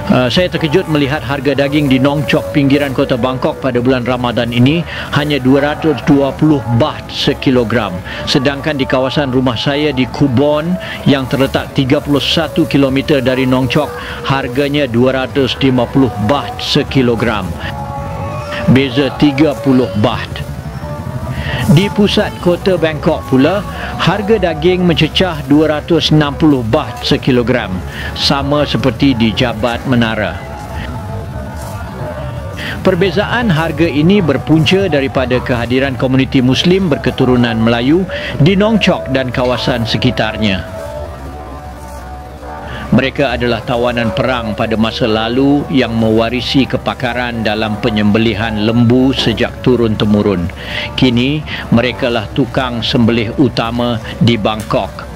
Saya terkejut melihat harga daging di Nong Chok pinggiran kota Bangkok pada bulan Ramadan ini hanya 220 baht sekilogram. Sedangkan di kawasan rumah saya di Kubon yang terletak 31 km dari Nong Chok, harganya 250 baht sekilogram. Beza 30 baht. Di pusat kota Bangkok pula, harga daging mencecah 260 baht sekilogram, sama seperti di Jabat Menara. Perbezaan harga ini berpunca daripada kehadiran komuniti Muslim berketurunan Melayu di Nong Chok dan kawasan sekitarnya. Mereka adalah tawanan perang pada masa lalu yang mewarisi kepakaran dalam penyembelihan lembu sejak turun-temurun. Kini, merekalah tukang sembelih utama di Bangkok.